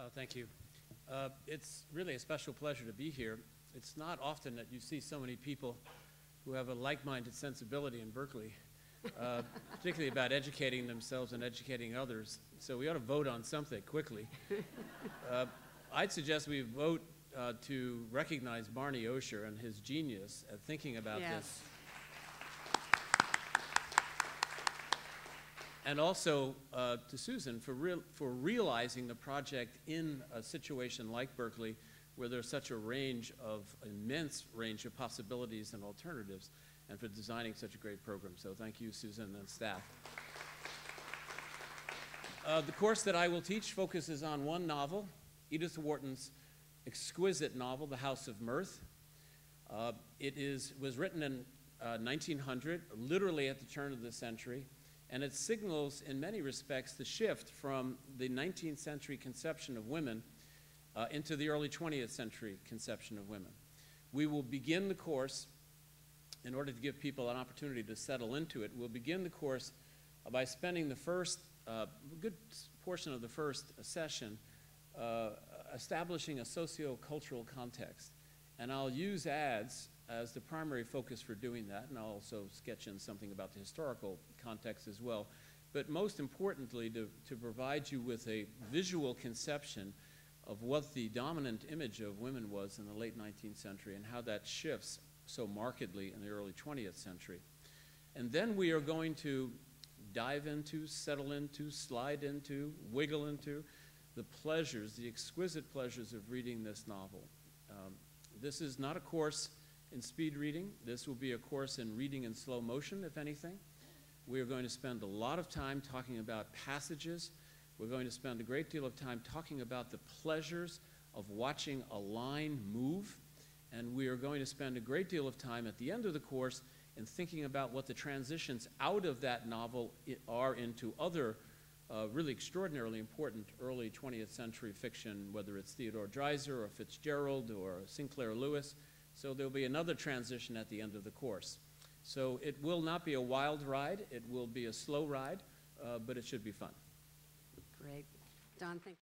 Oh, thank you. It's really a special pleasure to be here. It's not often that you see so many people who have a like-minded sensibility in Berkeley, particularly about educating themselves and educating others. So we ought to vote on something quickly. I'd suggest we vote to recognize Barney Osher and his genius at thinking about this. And also to Susan for realizing the project in a situation like Berkeley, where there's such a immense range of possibilities and alternatives, and for designing such a great program. So thank you, Susan and staff. The course that I will teach focuses on one novel, Edith Wharton's exquisite novel, The House of Mirth. It was written in 1900, literally at the turn of the century. And it signals, in many respects, the shift from the 19th century conception of women into the early 20th century conception of women. We will begin the course, in order to give people an opportunity to settle into it, we'll begin the course by spending the first, good portion of the first session establishing a socio-cultural context. And I'll use ads as the primary focus for doing that, and I'll also sketch in something about the historical context as well. But most importantly, to provide you with a visual conception of what the dominant image of women was in the late 19th century and how that shifts so markedly in the early 20th century. And then we are going to dive into, settle into, slide into, wiggle into the pleasures, the exquisite pleasures of reading this novel. This is not a course in speed reading. This will be a course in reading in slow motion, if anything. We are going to spend a lot of time talking about passages. We're going to spend a great deal of time talking about the pleasures of watching a line move. And we are going to spend a great deal of time at the end of the course in thinking about what the transitions out of that novel are into other really extraordinarily important early 20th century fiction, whether it's Theodore Dreiser or Fitzgerald or Sinclair Lewis. So there'll be another transition at the end of the course. So it will not be a wild ride. It will be a slow ride, but it should be fun. Great. Don, thank you.